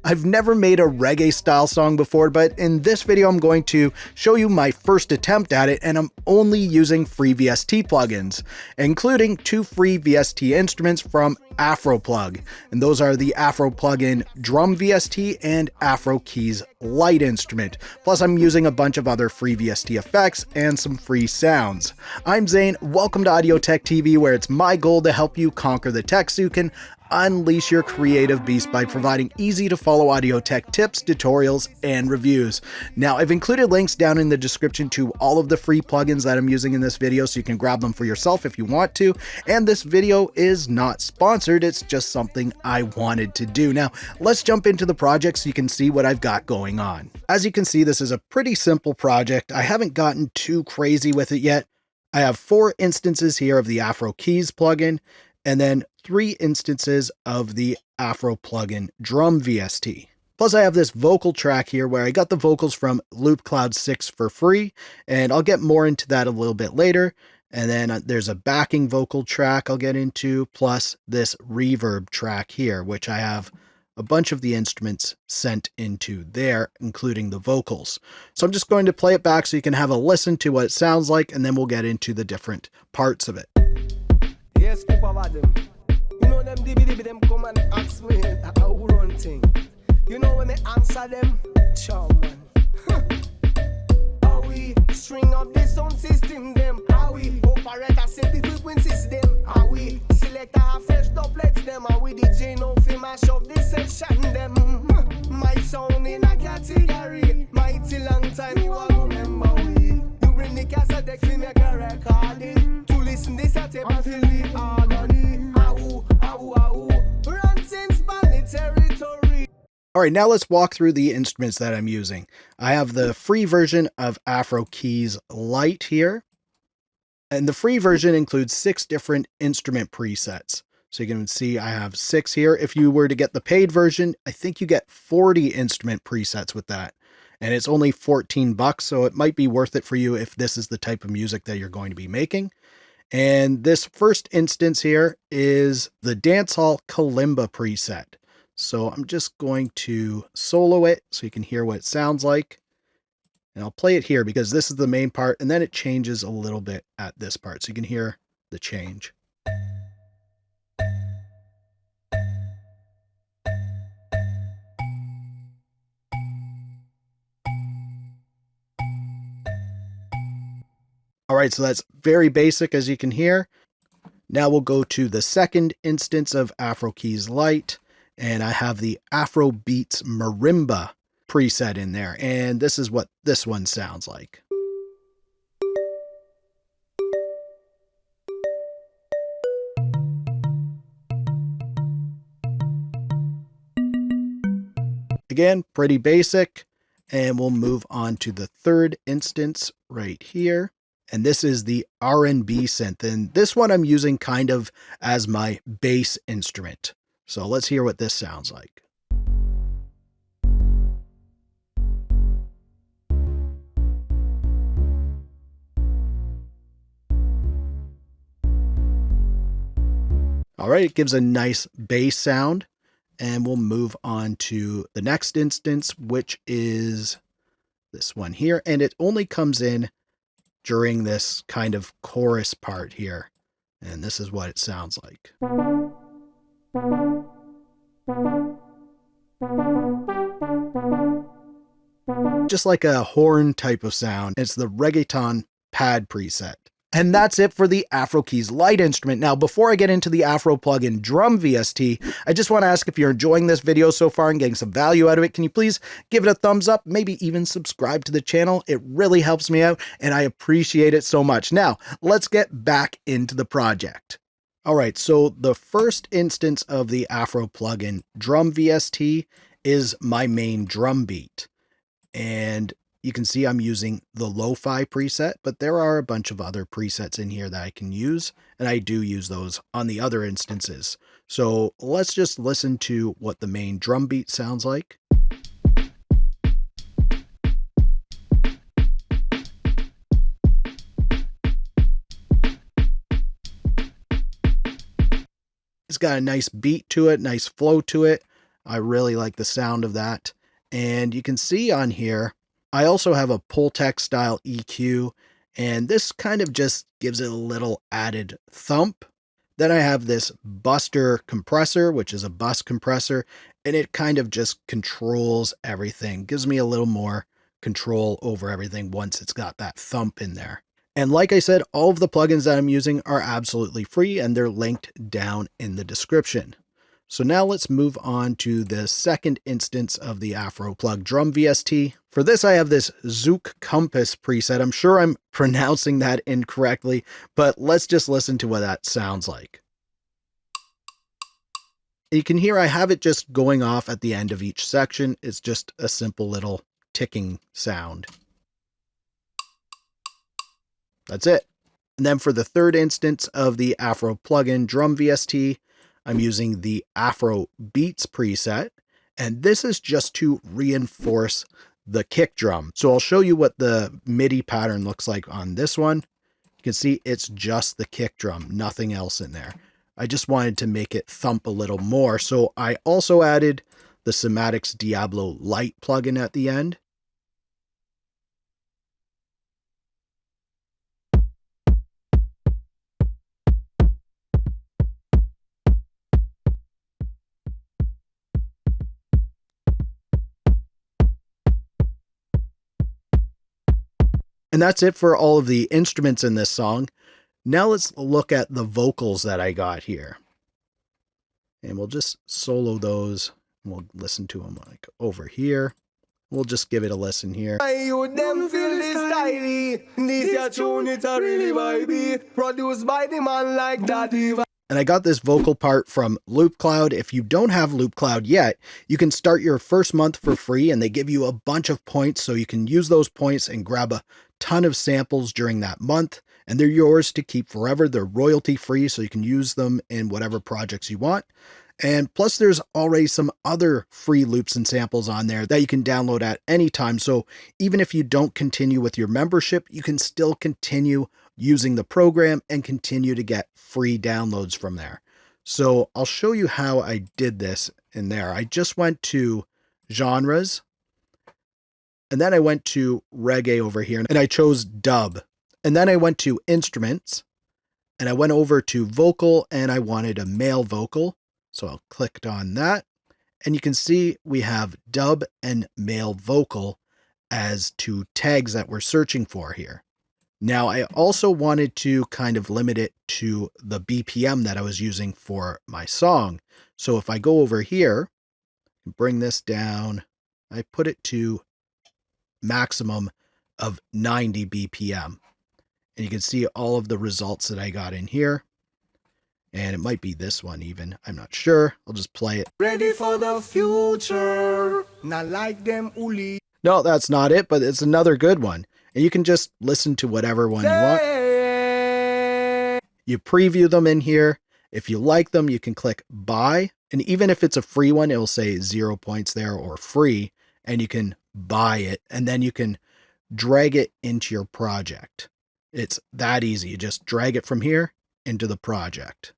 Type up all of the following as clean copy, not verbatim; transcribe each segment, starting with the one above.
I've never made a reggae style song before, but in this video I'm going to show you my first attempt at it, and I'm only using free VST plugins, including 2 free VST instruments from Afroplug, and those are the Afroplugin Drum VST and AfroKeyz Lite instrument. Plus I'm using a bunch of other free VST effects and some free sounds. I'm Zane, welcome to Audio Tech TV, where it's my goal to help you conquer the tech so you can unleash your creative beast by providing easy to follow audio tech tips, tutorials, and reviews. Now, I've included links down in the description to all of the free plugins that I'm using in this video, so you can grab them for yourself if you want to. And this video is not sponsored, it's just something I wanted to do. Now, let's jump into the project so you can see what I've got going on. As you can see, this is a pretty simple project. I haven't gotten too crazy with it yet. I have 4 instances here of the AfroKeyz plugin, and then 3 instances of the Afroplugin Drum VST. Plus I have this vocal track here where I got the vocals from Loopcloud 6 for free, and I'll get more into that a little bit later. And then there's a backing vocal track I'll get into, plus this reverb track here, which I have a bunch of the instruments sent into there, including the vocals. So I'm just going to play it back so you can have a listen to what it sounds like, and then we'll get into the different parts of it. Yes, people about them. You know them DB them come and ask me how we run thing. You know when me answer them, chow man. How we string up the sound system them? How we operate a set the frequencies them? How we select a fresh doublets them? How we DJ no fi mash up the session them? My sound in a category. Mighty long time you a remember we. You bring the cassette deck fi make a recording. To listen this a tape and feel the agony. Run since Bali territory. All right, now let's walk through the instruments that I'm using. I have the free version of AfroKeyz Lite here, and the free version includes 6 different instrument presets. So you can see I have 6 here. If you were to get the paid version, I think you get 40 instrument presets with that. And it's only $14, so it might be worth it for you if this is the type of music that you're going to be making. And this first instance here is the Dancehall Kalimba preset. So I'm just going to solo it so you can hear what it sounds like. And I'll play it here because this is the main part, and then it changes a little bit at this part, so you can hear the change. All right, so that's very basic, as you can hear. Now we'll go to the second instance of AfroKeyz Lite, and I have the Afrobeats Marimba preset in there, and this is what this one sounds like. Again, pretty basic, and we'll move on to the third instance right here. And this is the R&B synth, and this one I'm using kind of as my bass instrument. So let's hear what this sounds like. All right, it gives a nice bass sound, and we'll move on to the next instance, which is this one here, and it only comes in during this kind of chorus part here. And this is what it sounds like. Just like a horn type of sound. It's the reggaeton pad preset. And that's it for the AfroKeyz Lite instrument. Now, before I get into the Afroplugin Drum VST, I just want to ask if you're enjoying this video so far and getting some value out of it. Can you please give it a thumbs up, maybe even subscribe to the channel? It really helps me out, and I appreciate it so much. Now, let's get back into the project. All right, so the first instance of the Afroplugin Drum VST is my main drum beat. And you can see I'm using the lo-fi preset, but there are a bunch of other presets in here that I can use, and I do use those on the other instances. So let's just listen to what the main drum beat sounds like. It's got a nice beat to it, nice flow to it. I really like the sound of that. And you can see on here, I also have a Pultec style EQ, and this kind of just gives it a little added thump. Then I have this Buster compressor, which is a bus compressor, and it kind of just controls everything, gives me a little more control over everything once it's got that thump in there. And like I said, all of the plugins that I'm using are absolutely free, and they're linked down in the description. So now let's move on to the second instance of the Afroplug Drum VST. For this, I have this Zouk Compass preset. I'm sure I'm pronouncing that incorrectly, but let's just listen to what that sounds like. You can hear I have it just going off at the end of each section. It's just a simple little ticking sound. That's it. And then for the third instance of the Afroplugin Drum VST, I'm using the Afro Beats preset, and this is just to reinforce the kick drum. So I'll show you what the MIDI pattern looks like on this one. You can see it's just the kick drum, nothing else in there. I just wanted to make it thump a little more, so I also added the Somatics Diablo Lite plugin at the end. And that's it for all of the instruments in this song. Now let's look at the vocals that I got here. And we'll just solo those. We'll listen to them like over here. We'll just give it a listen here. Produced by the man like Daddy. And I got this vocal part from Loopcloud. If you don't have Loopcloud yet, you can start your first month for free, and they give you a bunch of points, so you can use those points and grab a ton of samples during that month, and they're yours to keep forever. They're royalty free, so you can use them in whatever projects you want. And plus there's already some other free loops and samples on there that you can download at any time. So even if you don't continue with your membership, you can still continue using the program and continue to get free downloads from there. So I'll show you how I did this in there. I just went to genres, and then I went to reggae over here, and I chose dub. And then I went to instruments, and I went over to vocal, and I wanted a male vocal. So I clicked on that, and you can see we have dub and male vocal as two tags that we're searching for here. Now, I also wanted to kind of limit it to the BPM that I was using for my song. So if I go over here, bring this down, I put it to maximum of 90 BPM. And you can see all of the results that I got in here. And it might be this one even. I'm not sure. I'll just play it. Ready for the future. Not like them uli. No, that's not it, but it's another good one. And you can just listen to whatever one you want. You preview them in here. If you like them, you can click buy. And even if it's a free one, it'll say 0 points there or free. And you can buy it. And then you can drag it into your project. It's that easy. You just drag it from here into the project.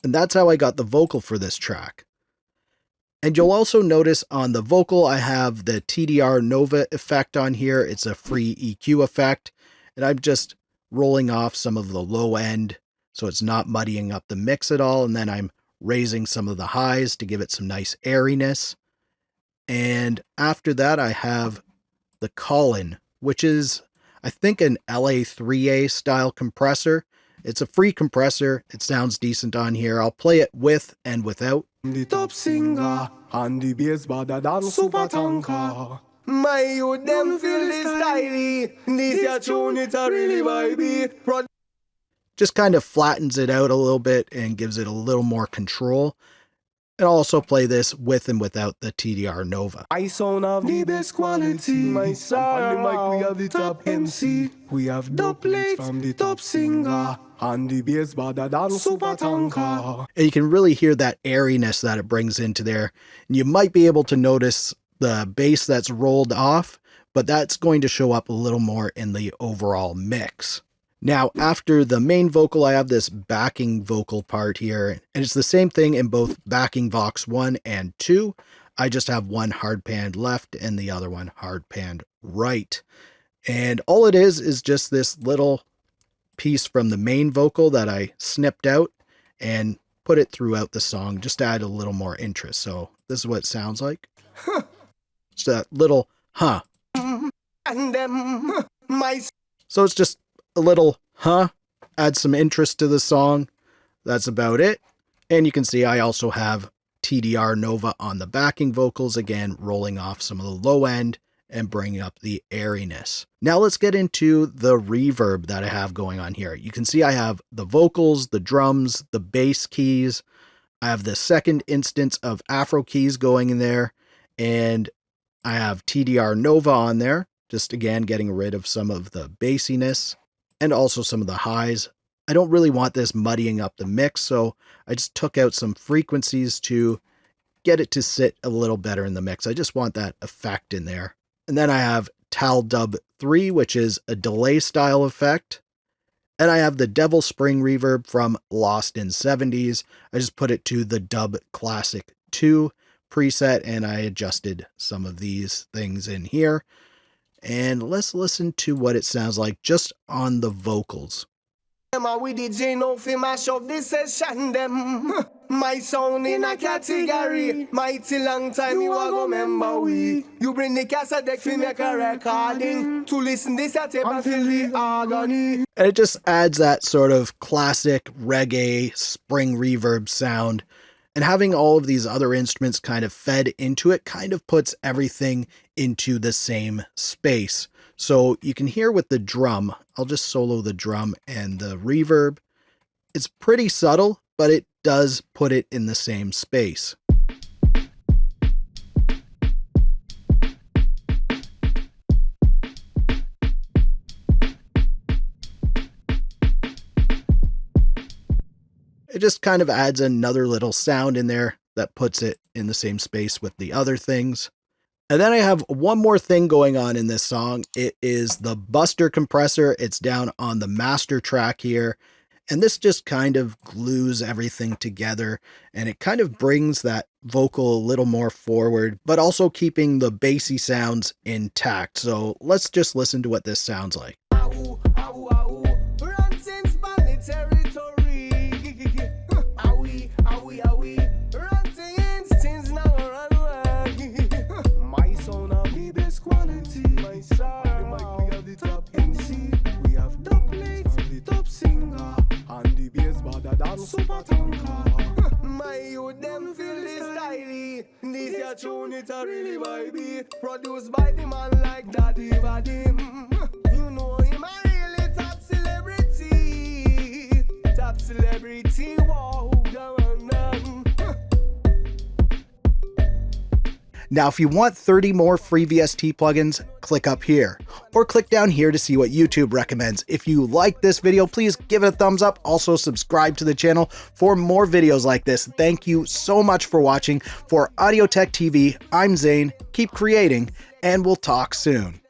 And that's how I got the vocal for this track. And you'll also notice on the vocal, I have the TDR Nova effect on here. It's a free EQ effect. And I'm just rolling off some of the low end so it's not muddying up the mix at all. And then I'm raising some of the highs to give it some nice airiness. And after that, I have the Colin, which is, I think, an LA3A style compressor. It's a free compressor. It sounds decent on here. I'll play it with and without. The top singer and the bass better than super tanker. My youth them feel this styly. This your tune, it's a really vibey. Just kind of flattens it out a little bit and gives it a little more control. And I'll also play this with and without the TDR Nova. I sound of the best quality. My sound on the mic, we have the top MC. We have doublets from the top singer. And the bass better than super tanker. And you can really hear that airiness that it brings into there. And you might be able to notice the bass that's rolled off, but that's going to show up a little more in the overall mix. Now, after the main vocal, I have this backing vocal part here, and it's the same thing in both backing Vox 1 and 2. I just have one hard panned left and the other one hard panned right. And all it is just this little piece from the main vocal that I snipped out and put it throughout the song just to add a little more interest. So this is what it sounds like. It's that little huh. And them, So it's just a little huh, add some interest to the song. That's about it. And you can see I also have TDR Nova on the backing vocals, again, rolling off some of the low end and bringing up the airiness. Now let's get into the reverb that I have going on here. You can see I have the vocals, the drums, the bass keys. I have the second instance of AfroKeyz going in there, and I have TDR Nova on there, just again getting rid of some of the bassiness and also some of the highs. I don't really want this muddying up the mix, so I just took out some frequencies to get it to sit a little better in the mix. I just want that effect in there. And then I have Tal Dub 3, which is a delay style effect. And I have the Devil Spring reverb from Lost in 70s. I just put it to the Dub Classic 2 preset, and I adjusted some of these things in here. And let's listen to what it sounds like just on the vocals. we DJ no fi mash up this session them. My sound in a category. Mighty long time you a go remember we. You bring the cassette deck fi make a recording. To listen this a tape and feel the agony. And it just adds that sort of classic reggae spring reverb sound. And having all of these other instruments kind of fed into it kind of puts everything into the same space. So you can hear with the drum, I'll just solo the drum and the reverb. It's pretty subtle, but it does put it in the same space. It just kind of adds another little sound in there that puts it in the same space with the other things. And then I have one more thing going on in this song. It is the Buster compressor. It's down on the master track here. And this just kind of glues everything together. And it kind of brings that vocal a little more forward, but also keeping the bassy sounds intact. So let's just listen to what this sounds like. Super tanker. My youth them feel this styly. This your tune it a really vibey. Produced by the man like Daddy Vadim. You know him a really top celebrity. Top celebrity, wow, go on. Now, if you want 30 more free VST plugins, click up here, or click down here to see what YouTube recommends. If you like this video, please give it a thumbs up. Also, subscribe to the channel for more videos like this. Thank you so much for watching. For Audio Tech TV, I'm Zane. Keep creating, and we'll talk soon.